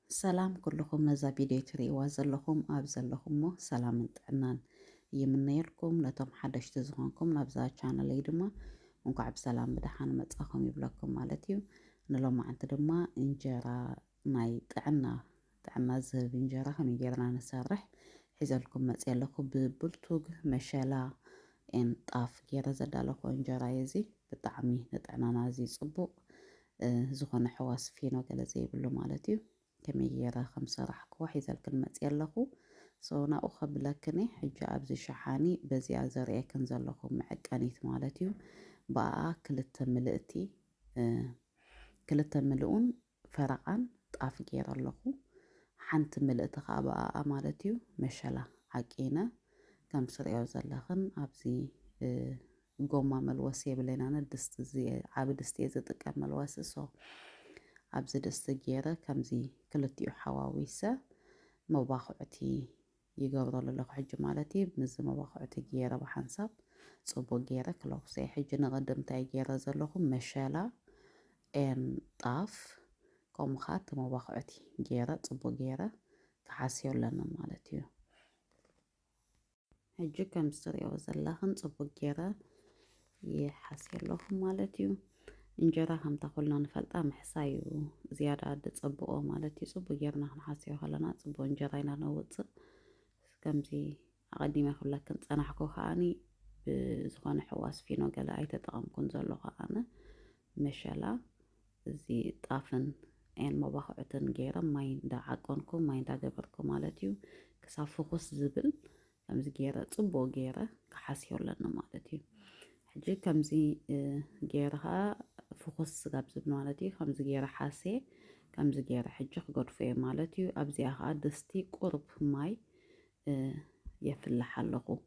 سلام كلكم نزا فيديو تريوا زلكم أب زلكم مو سلام انتعنان يمنيركم لتم حدش تزغنكم نبزا channel يدما ونقعب سلام بدحان متأخم يبلكم مالتيو نلو ما انت دما انجرا ناي تعنا زهب انجرا هم يجرنا نسرح حزلكم متألكم ببلتوغ مشالا ان طاف جيرا زدالكو انجرا يزي بطعمي نتعنا نازي صبو زغن حواس فينو قال زي بلو مالتيو كمية خمسة راح كوح إذا الكلمة يلخو صونا أخبلكني حجة أبزي شحاني بزي أزرعي كنزلخو معك أنيت مالتيو بقى كلتا ملؤون فرقان طاف جير اللخو حنت ملئت خابا مالتيو مشلا عقينا كم سرعو زلخن أبزي قوما ملوسي بلينا ندست زي عابد استيزة تكام ملوسي صو أبزي دست جيرة كمزي كلتيو حواويسة مباخعتي يقبضوا للق حج مالتي بمز مباخعتي جيرة بحنسب صبو جيرة كلو سي حج نقدم تاي جيرة زلقهم مشالا ان طاف كوم خات مباخعتي جيرة صبو جيرة كحاسيو لنا مالتيو حج كم سريو زلخن صبو جيرة يحاسيو لهم مالتيو እንጀራ ከም ተኮልና ንፈልጣ ምሕሳዩ ዝያዳ ጽቡቕ ማለት እዩ ጽቡቕ ጌርና ክንሓስዮ ከለና ጽቡቕ እንጀራ ኢና ነውፅእ ከምዚ ኣቐዲመ ክብለክን ፀናሕኮ ከዓኒ ብዝኾነ ሕዋስ ፊኖ ገለ ኣይተጠቐምኩን ዘለኹ ኣነ መሸላ እዚ ጣፍን ኤን መባኽዑትን ገይረ ማይ እንዳዓቆንኩ ማይ እንዳገበርኩ ማለት እዩ ክሳብ ፍኹስ ዝብል ከምዚ ገይረ ጽቡቕ ገይረ ክሓስዮ ኣለና ማለት እዩ ሕጂ ከምዚ ገይረኻ فخص قبض بنوالتي خمس جيرة حاسة خمس جيرة حجة غرفة مالتي أبزي أخاد دستي قرب ماي يفل حلقو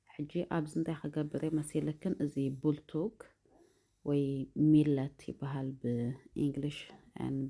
حجي أبزن ده خجبري مسيلكن زي بولتوك وي ميلتي بهال بإنجليش أن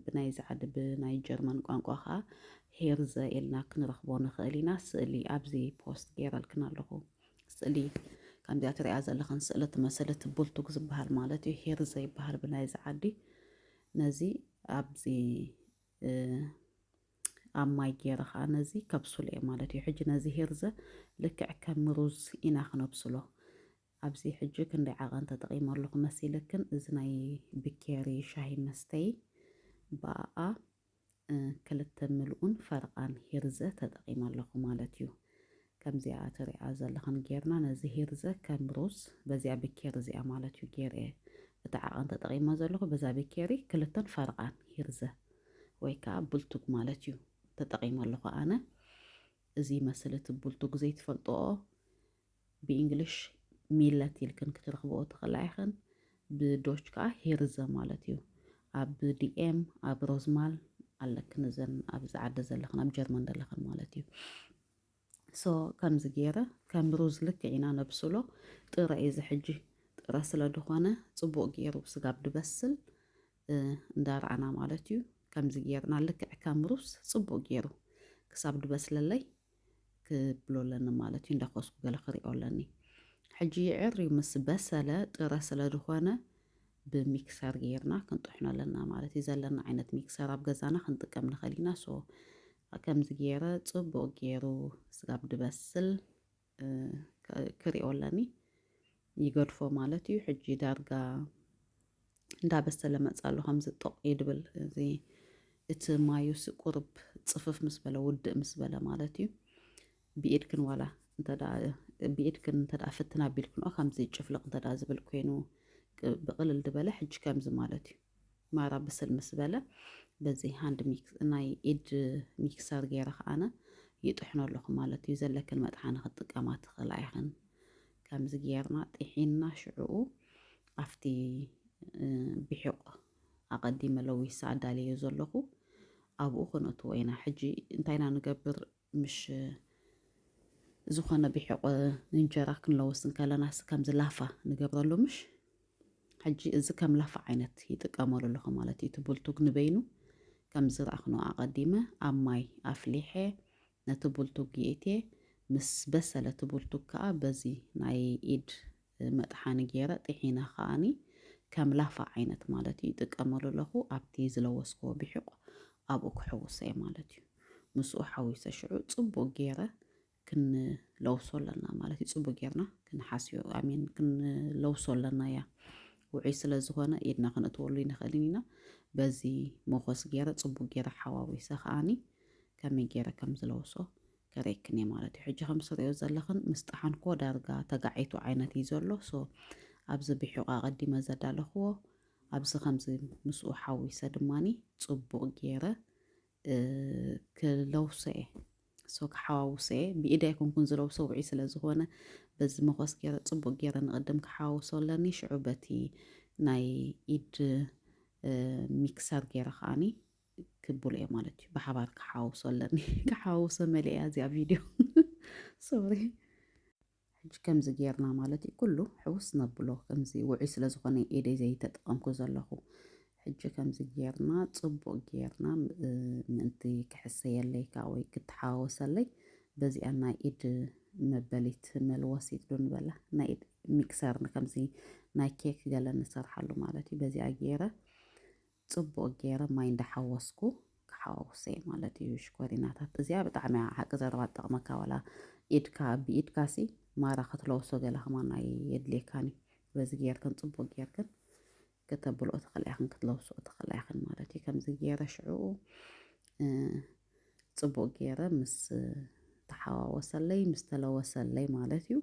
بنايز عد بناي جرمن قانقوها هيرزا إلنا كنرخبون خلينا سألي أبزي بوست جيرة الكنا لقو سألي كان دياتري عزل لخن سألت مسألة بولتوك زبهال مالتي هير زي بهال بنايز عادي نزي أبزي أماي جيرخ نزي كبسولة مالتي حج نزي هيرزة لك عكام روز إناخ نبسلو أبزي حج كن دي عغان تتقيم الله مسي لكن إزناي بكيري شاهي مستي بقى كلت ملؤون فرقان هيرزة تتقيم الله مالتيو كم زي عاتري عزل لخن جيرنا نزهير زا كم روز بزي بكير زي عمالتو جير ايه بتاعان تتغي مازلوخ بزا بكيري كلتن فرقان هيرزا ويكا بلتوك مالتو تتغي مالوخ انا زي مسألة بلتوك زي تفلطوه بإنجليش ميلاتي لكن كترخبوه تخلايخن بدوشكا هيرزا مالتو اب دي ام اب روزمال على كنزن اب زعد زلخن اب جرمان دلخن مالتو سو كم زجيرة كم روز لك عنا نبسله ترى إذا حجي ترى سلا دخانة صبوق جيرو بسقاب دبسل ندار عنا مالتيو كم زجيرة نالك كم روز صبوق جيرو كساب دبسل لي كبلو لنا مالتيو ندخوس قال خري أولاني حجي عري مس بسلا ترى سلا دخانة بميكسر جيرنا كنت إحنا لنا مالتي زلنا عينة ميكسر أبجزانا خنطق من خلينا سو كم زجيرة صبوق جيرو سقاب دبسل كريولاني يقرفو مالتي حجي دارقا دا بس لما تسألو همز الطق يدبل زي مايو قرب تصفف مسبلة ود مسبلة مالتي بإيدكن ولا انت دا بإيدكن انت دا فتنا بيلكن او خمزي جفلق انت دا زبل كوينو بقلل دبلة حج كامز مالتي ما راه بس المسبلة بزي هاند ميكس ناي إيد ميكسر غيرخ أنا يطحنوا لكم مالتي يزلك المطحنة خطقامات خلايخن كم زجيرنا طحينا شعو أفتي بحق أقدم لو يساعد عليه يزلقو أبو خنط وين حجي انتينا نقبر مش زخنا بحق ننجرك لو سنكلا ناس كم زلافة نقبر له مش حجي إذا كم لافة عينت يتقاملوا لكم مالتي تبولتوك نبينو كم زرعخنو أقدمه أماي أفليحي نتبولتوك جيتي مس بسلة تبولتوك كا بزي ناي إيد مطحان جيرة طحينة خاني كم لافة عينت مالتي تقاملوا له أبتي زلوسكو بحق ኣብኡ ክሕውሰ እየ ማለት እዩ ምስኡ ሓዊሰ ሽዑ ፅቡቅ ገይረ ክንለውሶ ኣለና ማለት እዩ ፅቡቅ ጌርና ክንሓስዮ ኣሚን ክንለውሶ ኣለና እያ ውዑይ ስለ ዝኾነ ኢድና ክንእትወሉ ይንኽእልን ኢና በዚ መኾስ ገይረ ፅቡቅ ገይረ ሓዋዊሰ ከዓኒ ከመይ ገይረ ከም ዝለውሶ ከርእየክን እየ ማለት እዩ ሕጂ ከም ትሪኦ ዘለኽን ምስ ጠሓንኮ ዳርጋ ተጋዒቱ ዓይነት እዩ ዘሎ ሶ ኣብዚ ብሒቑ ቀዲመ ዘዳለኽዎ ኣብዚ ከምዚ ምስኡ ሓዊሰ ድማኒ ፅቡቅ ገይረ ክለውሶ እየ ሶ ክሓዋውሰ እየ ብኢዳ ይኮንኩን ዝለውሶ ውዑይ ስለ ዝኾነ በዚ መኾስ ገይረ ፅቡቅ ገይረ ንቅድም ክሓዋውሶ ኣለኒ ሽዑ በቲ ናይ ኢድ ሚክሰር ገይረ ከዓኒ ክብሎ እየ ማለት እዩ ብሓባር ክሓዋውሶ ኣለኒ ክሓዋውሶ መሊእያ እዚኣ ቪድዮ ሶሪ ሕጂ ከምዚ ጌርና ማለት እዩ ኩሉ ሕውስ ነብሎ ከምዚ ውዑይ ስለ ዝኾነ ኢደይ ዘይተጠቐምኩ ዘለኹ ሕጂ ከምዚ ጌርና ፅቡቅ ጌርና ምእንቲ ክሕሰየለይ ከዓ ወይ ክትሓዋወሰለይ በዚኣ ናይ ኢድ መበሊት መልወሲት ዶ ንበላ ናይ ኢድ ሚክሰር ከምዚ ናይ ኬክ ገለ ንሰርሓሉ ማለት እዩ በዚኣ ገይረ ፅቡቅ ገይረ ማይ እንዳሓወስኩ ክሓዋውሰ እየ ማለት እዩ ሽኮሪናታት እዚኣ ብጣዕሚ ሓቂ ዘረባ ትጠቕመካ ዋላ ኢድካ ብኢድካሲ ማራ ክትለውሶ ገለ ከማና የድልየካኒ በዚ ጌርክን ፅቡቅ ጌርክን ከተብልኦ ትኽእል ኢኽን ክትለውስኦ ትኽእል ኢኽን ማለት እዩ ከምዚ ገይረ ሽዑ ፅቡቅ ገይረ ምስ ተሓዋወሰለይ ምስ ተለወሰለይ ማለት እዩ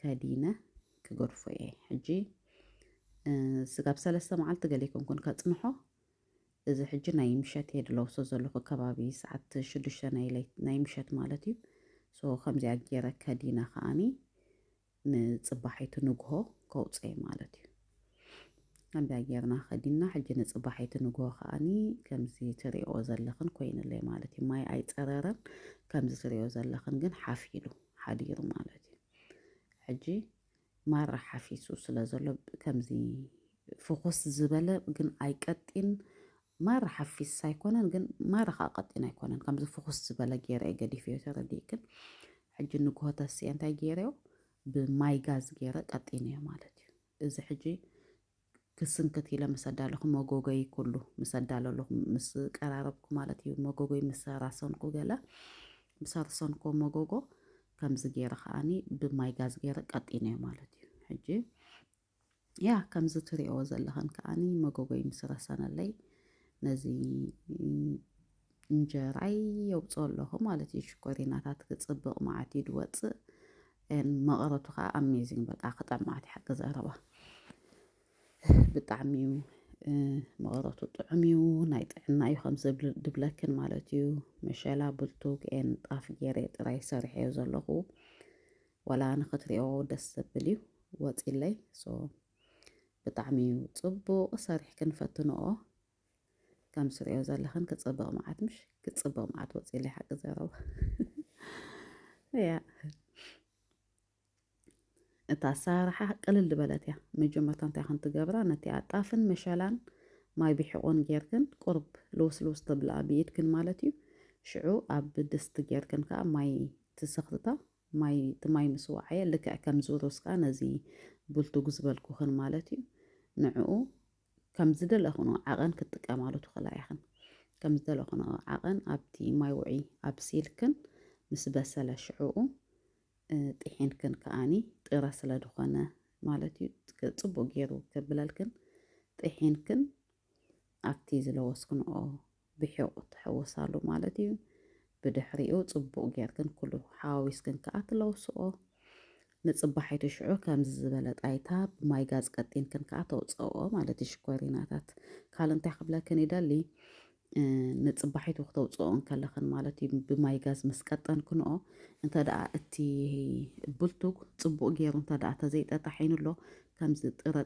ከዲነ ክገድፎ እየ ሕጂ ስጋብ 3 መዓልቲ ገሌኩም ኩን ከፅንሖ እዚ ሕጂ ናይ ምሸት እየ ድለውሶ ዘለኹ ከባቢ ሰዓት 6 ናይ ምሸት ማለት እዩ ሶ ከምዚኣ ገይረ ከዲነ ከዓኒ ንፅባሒቱ ንግሆ ከውፅእ ማለት እዩ ከምዚኣ ጌርና ከዲና ሕጂ ንፅባሒቱ ንግሆ ከዓኒ ከምዚ ትሪኦ ዘለኽን ኮይኑለይ ማለት እዩ ማይ ኣይፀረረን ከምዚ ትሪኦ ዘለኽን ግን ሓፊሉ ሓዲሩ ማለት እዩ ሕጂ ማራ ሓፊሱ ስለ ዘሎ ከምዚ ፍኹስ ዝበለ ግን ኣይቀጢን ማራ ሓፊስ ኣይኮነን ግን ማራ ከዓ ቀጢን ኣይኮነን ከምዚ ፍኹስ ዝበለ ገይረ እየ ገዲፍዮ ተረዲእክን ሕጂ ንግሆ ተስእየ እንታይ ገይረዮ ብማይ ጋዝ ገይረ ቀጢንዮ ማለት እዩ እዚ ሕጂ ክስንክት ኢለ ምስ ኣዳለኹ መጎጎይ ኩሉ ምስ ኣዳለለኹ ምስ ቀራረብኩ ማለት እዩ መጎጎይ ምስ ራሰንኩ ገለ ምስ ራሰንኮ መጎጎ ከምዚ ገይረ ከዓኒ ብማይ ጋዝ ገይረ ቀጢንዮ ማለት እዩ ሕጂ ያ ከምዚ ትሪኦ ዘለኽን ከዓኒ መጎጎይ ምስ ረሰነለይ ነዚ እንጀራይ የውፅኦ ኣለኹ ማለት እዩ ሽኮሪናታት ክፅብቕ መዓት እዩ ድወፅእ መቐረቱ ከዓ ኣሜዚንግ በቃ ክጠምዓት ሓቂ ዘረባ ብጣዕሚ እዩ መቐረቱ ጥዑም እዩ ናይ ጥዕና እዩ ከም ድብለክን ማለት እዩ መሸላ ብልቱግ ኤን ጣፍ ገይረ ጥራይ ሰሪሐዮ ዘለኹ ዋላ ንኽትሪኦ ደስ ዘብል እዩ ወፂለይ ሶ ብጣዕሚ እዩ ፅቡቕ ሰሪሕ ክንፈትንኦ ከም ትሪኦ ዘለኽን ክፅብቕ መዓት ምሽ ክፅብቕ መዓት ወፂለይ ሓቂ ዘረባ ያ እታ ኣሰራርሓ ቅልል ዝበለት እያ መጀመርታ እንታይ ክንትገብራ ነቲ ጣፍን መሸላን ማይ ብሒቑን ጌርክን ቁርብ ልውስልውስ ተብልኣ ብኢድክን ማለት እዩ ሽዑ ኣብ ድስቲ ጌርክን ከዓ ማይ ትስኽትታ እቲ ማይ ምስ ወዓየ ልክዕ ከም ዝውርስ ከዓ ነዚ ብልቱግ ዝበልኩኽን ማለት እዩ ንዕኡ ከም ዝደለኹኖ ዓቐን ክትጥቀማሉ ትኽእላ ኢኽን ከም ዝደለኹኖ ዓቐን ኣብቲ ማይ ውዒ ኣብሲልክን ምስ በሰለ ሽዑኡ ጥሒንክን ከዓኒ ጥረ ስለ ድኾነ ማለት እዩ ፅቡቅ ገይሩ ከብለልክን ጥሒንክን ኣብቲ ዝለወስክንኦ ብሒቑ ትሕውሳሉ ማለት እዩ ብድሕሪኡ ፅቡቅ ጌርክን ኩሉ ሓዋዊስክን ከዓ ትለውስኦ ንፅባሒቱ ሽዑ ከምዚ ዝበለ ጣይታ ብማይ ጋዝ ቀጢንክን ከዓ ተውፅኦ ማለት እዩ ሽኮሪናታት ካል እንታይ ክብለክን ይደሊ ንፅባሒቱ ክተውፅኦ ከለኽን ማለት እዩ ብማይ ጋዝ ምስ ቀጠንክንኦ እንተደኣ እቲ ብልቱግ ፅቡቅ ገይሩ እንተደኣ ተዘይጠጣሒኑሎ ከምዚ ጥረ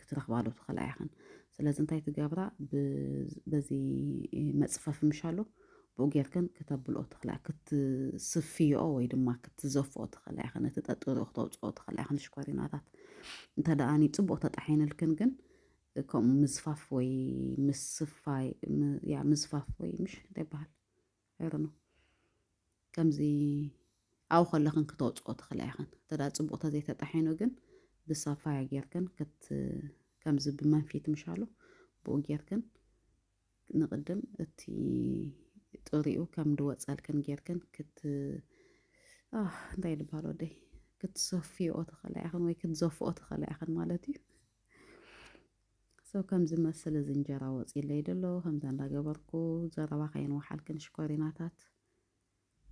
ክትረኽባሉ ትኽእላ ኢኽን ስለዚ እንታይ ትገብራ በዚ መፅፈፊ ምሻሎ ብኡ ጌርክን ከተብልኦ ትኽእላ ክትስፍይኦ ወይ ድማ ክትዘፍኦ ትኽእላ ኢኽን እቲ ጠጥርኡ ክተውፅኦ ትኽእላ ኢኽን ሽኮሪናታት እንተደኣኒ ፅቡቅ ተጣሒንልክን ግን ከምኡ ምዝፋፍ ወይ ምስፋይ ያ ምዝፋፍ ወይ ምሽ እንታይ ይበሃል ኣይሮኖ ከምዚ ኣብኡ ከለኽን ክተውፅኦ ትኽእላ ኢኽን እንተደኣ ፅቡቅ ተዘይተጣሒኑ ግን ብሳፋያ ጌርክን ከምዚ ብመንፊት ምሻሎ ብኡ ጌርክን ንቕድም እቲ ጥሪኡ ከም ድወፀልክን ጌርክን እንታይ ልባሃሎ ወደይ ክትሰፊኦ ትኽእላ ኢኽን ወይ ክትዘፍኦ ትኽእላ ኢኽን ማለት እዩ። ሰው ከም ዝመስል እዚ እንጀራ ወፂለይ ደሎ ከምዛ እንዳገበርኩ ዘረባ ከይንወሓልክን ሽኮሪናታት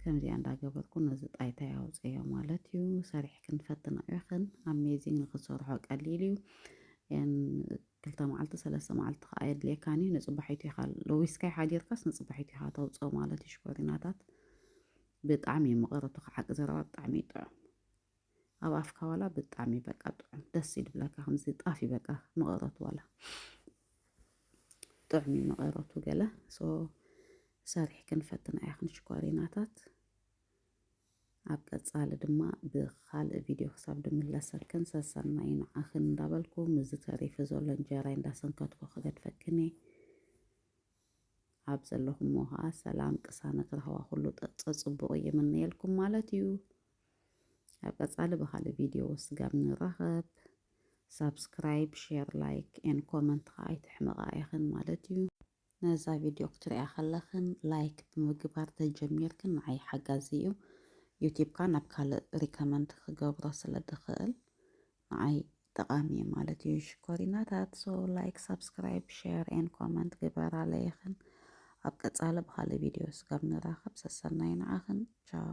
ከምዚኣ እንዳገበርኩ ነዚ ጣይታ ያውፅዮ ማለት እዩ። ሰሪሕክን ፈትኖ ኢኽን ኣሜዚንግ ንክትሰርሖ ቀሊል እዩ። ክልተ መዓልቲ 3 መዓልቲ ከዓ የድልየካን እዩ። ንፅባሒቱ ኢኻ ለዊስካይ ሓዲርካስ ንፅባሒቱ ኢኻ ተውፅኦ ማለት እዩ ሽኮሪናታት ብጣዕሚ እዩ መቐረቱ ክዓቂ ዘረባ ብጣዕሚ እዩ ጥዑም ኣብ ኣፍካ ዋላ ብጣዕሚ በቃ ጥዑም ደስ ይብለካ ከምዚ ጣፍ እዩ በቃ መቐረቱ ዋላ ጥዑም እዩ መቐረቱ ገለ ሰሪሕክን ፈትና ኢኽን ሽኮሪናታት ኣብ ቀጻሊ ድማ ብካልእ ቪድዮ ክሳብ ድምለሰልክን ሰሰናይ ንዓኽን እንዳበልኩ ምዝ ተሪፉ ዘሎ እንጀራይ እንዳሰንከትኩ ክገድፈክኒ ኣብ ዘለኹም ከዓ ሰላም ቅሳነት ረኸባ ኩሉ ፅቡቅ ይምነየልኩም ማለት እዩ። ኣብ ቀጻሊ ብካልእ ቪድዮ ወስጋብ ንራኸብ ሳብስክራይብ ሼር ላይክ ኤን ኮመንት ከዓ ኣይትሕመቓ ኢኽን ማለት እዩ። ነዛ ቪድዮ ክትሪኣ ከለኽን ላይክ ብምግባር ተጀሚርክን ንዓይ ሓጋዚ እዩ። ዩቲብካ ናብ ካልእ ሪከመንድ ክገብሮ ስለ ድኽእል ንዓይ ጠቃሚ እዩ ማለት እዩ። ሽኮሪናታት ላይክ ሳብስክራይብ ሼር ኤን ኮመንት ግበራለ ኢኽን ኣብ ቀጻሊ ብካልእ ቪድዮ ስጋብ ንራኸብ ሰሰናይ ንዓኽን ቻው